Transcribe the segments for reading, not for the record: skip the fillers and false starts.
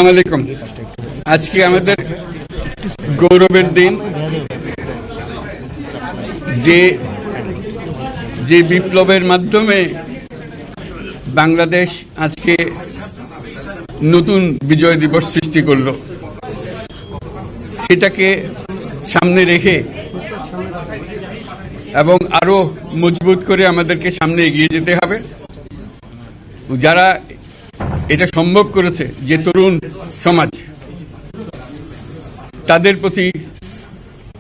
আসসালামু আলাইকুম। আজকে আমাদের গৌরবের দিন। যে বিপ্লবের মাধ্যমে বাংলাদেশ আজকে নতুন বিজয় দিবস সৃষ্টি করল, সেটাকে সামনে রেখে এবং আরো মজবুত করে আমাদেরকে সামনে এগিয়ে যেতে হবে। যারা এটা সম্ভব করেছে, যে তরুণ সমাজ, তাদের প্রতি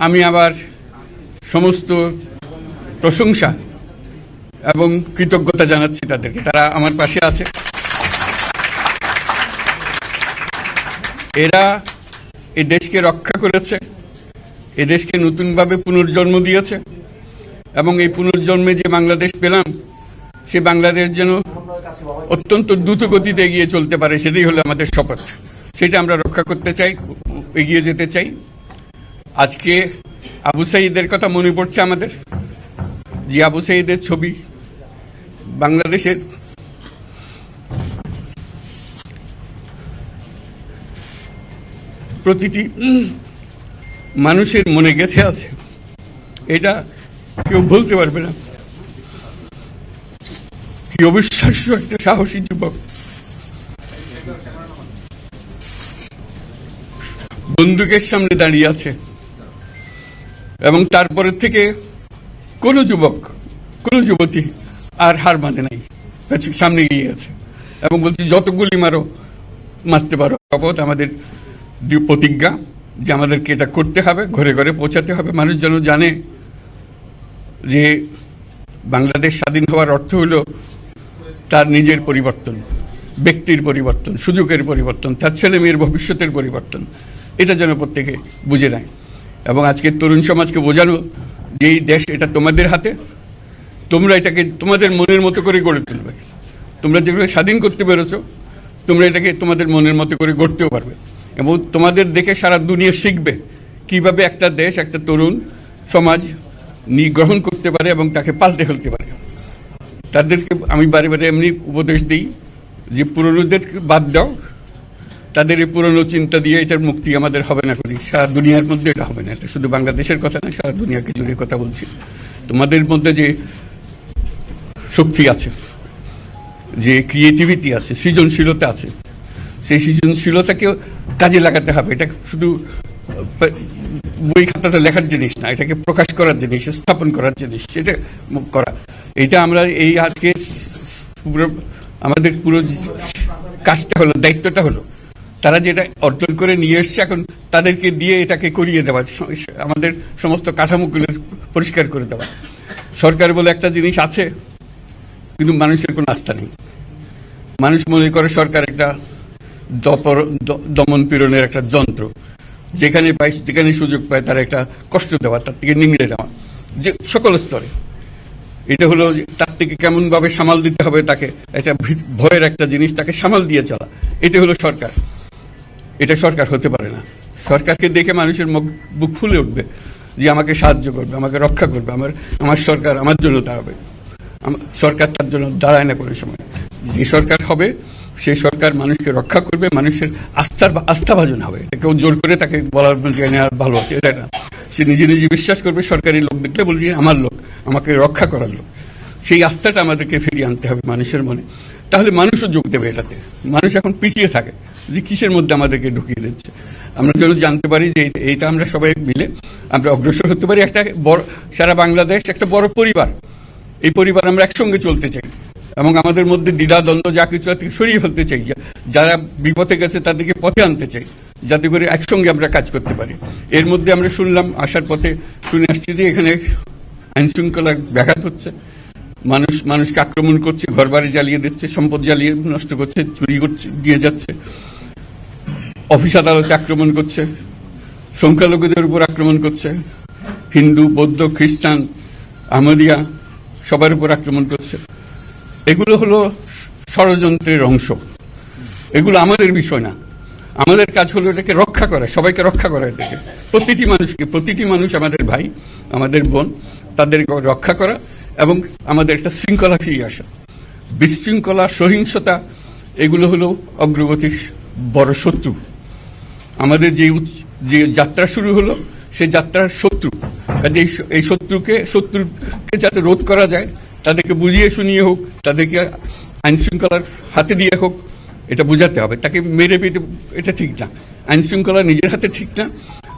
আমি আবার সমস্ত প্রশংসা এবং কৃতজ্ঞতা জানাচ্ছি তাদেরকে। তারা আমার পাশে আছে। এরা এই দেশকে রক্ষা করেছে, এই দেশকে নতুনভাবে পুনর্জন্ম দিয়েছে এবং এই পুনর্জন্মে যে বাংলাদেশ পেলাম, সে বাংলাদেশ যেন অত্যন্ত দ্রুত গতিতে এগিয়ে চলতে পারে, সেটাই হলো আমাদের শপথ। সেটা আমরা রক্ষা করতে চাই, এগিয়ে যেতে চাই। আজকে আবু সাঈদের কথা মনে পড়ছে আমাদের, যে আবু সাঈদের ছবি বাংলাদেশের প্রতিটি মানুষের মনে গেঁথে আছে, এটা কেউ বলতে পারবে না। কি অবিশ্বাস্য একটা সাহসী যুবক, বন্দুকের সামনে দাঁড়িয়ে আছে এবং তারপরে থেকে কোন যুবক, কোন যুবতী আর হার মানে নাই, সামনে গিয়ে আছে এবং বলছি যত গুলি মারো, মারতে পারো। শপথ আমাদের প্রতিজ্ঞা যে আমাদেরকে এটা করতে হবে, ঘরে ঘরে পৌঁছাতে হবে। মানুষ যেন জানে যে বাংলাদেশ স্বাধীন হওয়ার অর্থ হলো তার নিজের পরিবর্তন, ব্যক্তির পরিবর্তন, সুযোগের পরিবর্তন, তার ছেলে মেয়ের ভবিষ্যতের পরিবর্তন। এটা যেন প্রত্যেকে বুঝে নেয় এবং আজকের তরুণ সমাজকে বোঝানো যে এই দেশ এটা তোমাদের হাতে, তোমরা এটাকে তোমাদের মনের মতো করে গড়ে তুলবে। তোমরা যেভাবে স্বাধীন করতে পেরেছো, তোমরা এটাকে তোমাদের মনের মতো করে গড়তেও পারবে এবং তোমাদের দেখে সারা দুনিয়া শিখবে কিভাবে একটা দেশ, একটা তরুণ সমাজ গ্রহণ করতে পারে এবং তাকে পাল্টে ফেলতে পারে। তাদেরকে আমি বারে বারে এমনি উপদেশ দিই যে পুরনোদের বাদ দাও, তাদের এই পুরনো চিন্তা দিয়ে এটার মুক্তি আমাদের হবে না। করি সারা দুনিয়ার মধ্যে এটা হবে না। এটা শুধু বাংলাদেশের কথা না, সারা দুনিয়াকে জুড়ে কথা বলছি। তোমাদের মধ্যে যে শক্তি আছে, যে ক্রিয়েটিভিটি আছে, সৃজনশীলতা আছে, সেই সৃজনশীলতাকেও কাজে লাগাতে হবে। এটা শুধু বই খাতাটা লেখার জিনিস না, এটাকে প্রকাশ করার জিনিস, স্থাপন করার জিনিস, সেটা করা। এটা আমরা এই আজকে আমাদের পুরো কাজটা হলো, দায়িত্বটা হলো তারা যেটা অর্জন করে নিয়ে এসছে, এখন তাদেরকে দিয়ে এটাকে করিয়ে দেওয়া, আমাদের সমস্ত কাঠামোগুলো পরিষ্কার করে দেওয়া। সরকার বলে একটা জিনিস আছে, কিন্তু মানুষের কোনো আস্থা নেই। মানুষ মনে করে সরকার একটা দমন পীড়নের একটা যন্ত্র, যেখানে পায়, যেখানে সুযোগ পায় তার একটা কষ্ট দেওয়া, তার থেকে নিংড়ে দেওয়া, যে সকল স্তরে। এটা হলো তার থেকে কেমন ভাবে সামাল দিতে হবে তাকে, একটা ভয়ের একটা জিনিস, তাকে সামাল দিয়ে চলা। এটা হলো সরকার। এটা সরকার হতে পারে না। সরকারকে দেখে মানুষের বুক ফুলে উঠবে যে আমাকে সাহায্য করবে, আমাকে রক্ষা করবে, আমার সরকার আমার জন্য দাঁড়াবে। সরকার তার জন্য দাঁড়ায় না কোনো সময়। যে সরকার হবে, সেই সরকার মানুষকে রক্ষা করবে, মানুষের আস্থাভাজন হবে। কেউ জোর করে তাকে বলার ভালো আছে এটা না। সে নিজে নিজে বিশ্বাস করবে, সরকারি লোক দেখলে বলছে আমার লোক, আমাকে রক্ষা করার লোক। সেই আস্থাটা আমাদেরকে ফিরিয়ে আনতে হবে মানুষের মনে। তাহলে মানুষও যোগ দেবে এটাতে। মানুষ এখন পিছিয়ে থাকে যে কিসের মধ্যে আমাদেরকে ঢুকিয়ে দিচ্ছে। আমরা যেন জানতে পারি যে এইটা আমরা সবাই মিলে আমরা অগ্রসর হতে পারি। একটা বড়, সারা বাংলাদেশ একটা বড় পরিবার। এই পরিবার আমরা একসঙ্গে চলতে চাই এবং আমাদের মধ্যে দ্বিধা দ্বন্দ্ব যা কিছু থেকে সরিয়ে ফেলতে চাই। যারা বিপথে গেছে তাদেরকে পথে আনতে চাই, যাতে করে একসঙ্গে আমরা কাজ করতে পারি। এর মধ্যে আমরা শুনলাম, আসার পথে শুনে আসছি যে এখানে আইন শৃঙ্খলার ব্যাঘাত হচ্ছে, মানুষকে আক্রমণ করছে, ঘরবাড়ি জ্বালিয়ে দিচ্ছে, সম্পদ জ্বালিয়ে নষ্ট করছে, চুরি করছে, দিয়ে যাচ্ছে, অফিস আদালতে আক্রমণ করছে, সংখ্যালঘুদের উপর আক্রমণ করছে, হিন্দু, বৌদ্ধ, খ্রিস্টান, আহমদিয়া সবার উপর আক্রমণ করছে। এগুলো হলো ষড়যন্ত্রের অংশ। এগুলো আমাদের বিষয় না। আমাদের কাজ হলো এটাকে রক্ষা করা, সবাইকে রক্ষা করা। এটাকে প্রতিটি মানুষকে, প্রতিটি মানুষ আমাদের ভাই, আমাদের বোন, তাদেরকে রক্ষা করা এবং আমাদের একটা শৃঙ্খলা ফিরিয়ে আসা। বিশৃঙ্খলা, সহিংসতা, এগুলো হলো অগ্রগতির বড় শত্রু। আমাদের যে যাত্রা শুরু হলো সেই যাত্রার শত্রু, কাজে এই শত্রুকে যাতে রোধ করা যায়, তাদেরকে বুঝিয়ে শুনিয়ে হোক, তাদেরকে আইন শৃঙ্খলার হাতে দিয়ে হোক, এটা বোঝাতে হবে। তাকে মেরে পেটে এটা ঠিক না, আইন শৃঙ্খলা নিজের হাতে ঠিক না।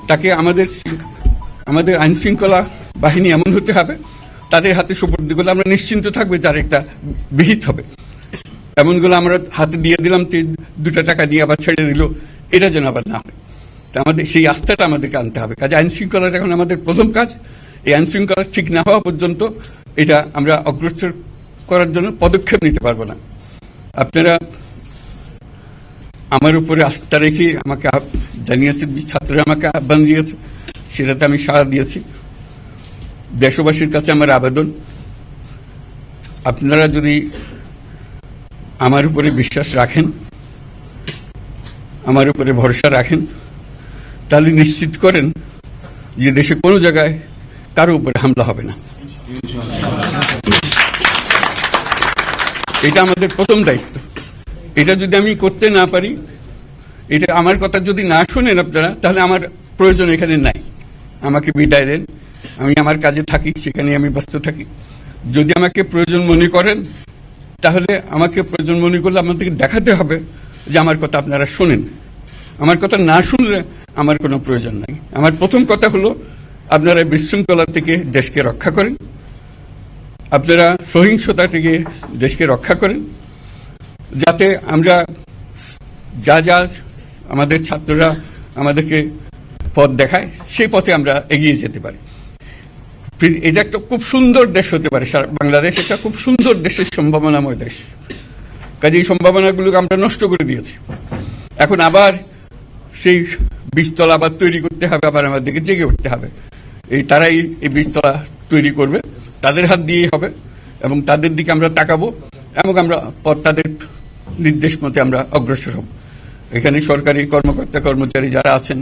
তাকে আমাদের আইন শৃঙ্খলা বাহিনী এমন হতে হবে, তাদের হাতে সুপর্দ করলে আমরা নিশ্চিন্ত থাকবে তার একটা বিহিত হবে। এমনগুলো আমরা হাতে দিয়ে দিলাম, 2 টাকা দিয়ে আবার ছেড়ে দিল, এটা যেন আবার না হয়। তা আমাদের সেই আস্থাটা আমাদেরকে আনতে হবে। কাজে আইন শৃঙ্খলাটা এখন আমাদের প্রথম কাজ। এই আইন শৃঙ্খলা ঠিক না হওয়া পর্যন্ত এটা আমরা অগ্রসর করার জন্য পদক্ষেপ নিতে পারবো না। আপনারা আমার উপরে আস্থা রেখে আমাকে জানিয়েছেন, ছাত্ররা আমাকে আহ্বান দিয়েছে, সেটাতে আমি সাড়া দিয়েছি। দেশবাসীর কাছে আমার আবেদন, আপনারা যদি আমার উপরে বিশ্বাস রাখেন, আমার উপরে ভরসা রাখেন, তাহলে নিশ্চিত করেন যে দেশে কোনো জায়গায় কারো উপরে হামলা হবে না। এটা আমাদের প্রথম দায়িত্ব। এটা যদি আমি করতে না পারি, এটা আমার কথা যদি না শোনেন আপনারা, তাহলে আমার প্রয়োজন এখানে নাই। আমাকে বিদায় দেন, আমি আমার কাজে থাকি, সেখানে আমি ব্যস্ত থাকি। যদি আমাকে প্রয়োজন মনে করেন, তাহলে আমাকে প্রয়োজন মনে করলে আপনাদেরকে দেখাতে হবে যে আমার কথা আপনারা শোনেন। আমার কথা না শুনলে আমার কোনো প্রয়োজন নাই। আমার প্রথম কথা হলো, আপনারা বিশৃঙ্খলা থেকে দেশকে রক্ষা করেন, আপনারা সহিংসতা থেকে দেশকে রক্ষা করেন, যাতে আমরা যা আমাদের ছাত্ররা আমাদেরকে পথ দেখায়, সেই পথে আমরা এগিয়ে যেতে পারি। এটা একটা খুব সুন্দর দেশ হতে পারে, বাংলাদেশ একটা খুব সুন্দর দেশের সম্ভাবনাময় দেশ। কাজে এই সম্ভাবনাগুলোকে আমরা নষ্ট করে দিয়েছি। এখন আবার সেই বীজতলা আবার তৈরি করতে হবে, আবার আমাদেরকে জেগে উঠতে হবে। তারাই এই বীজতলা তৈরি করবে, তাদের হাত দিয়েই হবে, এবং তাদের দিকে আমরা তাকাবো, এবং আমরা তাদের নির্দেশ মতে আমরা অগ্রসর হব। এখানে সরকারি কর্মকর্তা কর্মচারী যারা আছেন,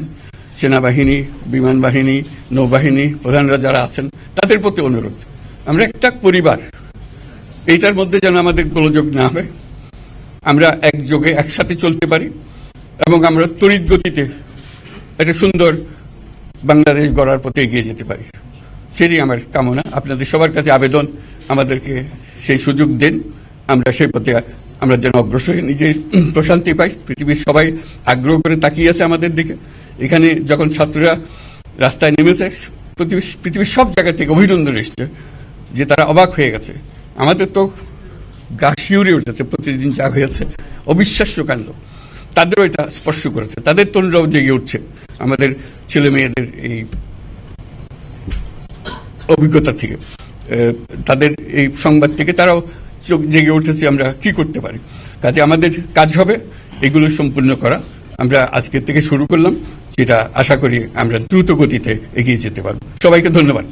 সেনাবাহিনী, বিমান বাহিনী, নৌবাহিনী প্রধানরা যারা আছেন, তাদের প্রতি অনুরোধ, আমরা একটা পরিবার, এইটার মধ্যে যেন আমাদের গোলযোগ না হয়, আমরা একযোগে একসাথে চলতে পারি, এবং আমরা তড়িৎ গতিতে একটা সুন্দর বাংলাদেশ গড়ার পথে এগিয়ে যেতে পারি। সেটাই আমার কামনা। আপনাদের সবার কাছে আবেদন, আমাদেরকে সেই সুযোগ দেন, আমরা সেই পথে আমরা যেন অগ্রসর হয়ে নিজের প্রশান্তি পাই। পৃথিবীর সবাই আগ্রহ করে তাকিয়ে আছে আমাদের দিকে। এখানে যখন ছাত্ররা রাস্তায় নেমেছে, পৃথিবীর সব জায়গা থেকে অভিনন্দন এসছে, যে তারা অবাক হয়ে গেছে। আমাদের তো গা শিউরে উঠেছে, প্রতিদিন যা হয়েছে অবিশ্বাস্য কাণ্ড। তাদেরও এটা স্পর্শ করেছে, তাদের তরুণরাও জেগে উঠছে আমাদের ছেলে মেয়েদের এই অভিজ্ঞতা থেকে, তাদের এই সংবাদ থেকে তারাও চোখ জেগে উঠেছে আমরা কি করতে পারি। কাজে আমাদের কাজ হবে এগুলো সম্পূর্ণ করা। আমরা আজকের থেকে শুরু করলাম, যেটা আশা করি আমরা দ্রুত গতিতে এগিয়ে যেতে পারবো। সবাইকে ধন্যবাদ।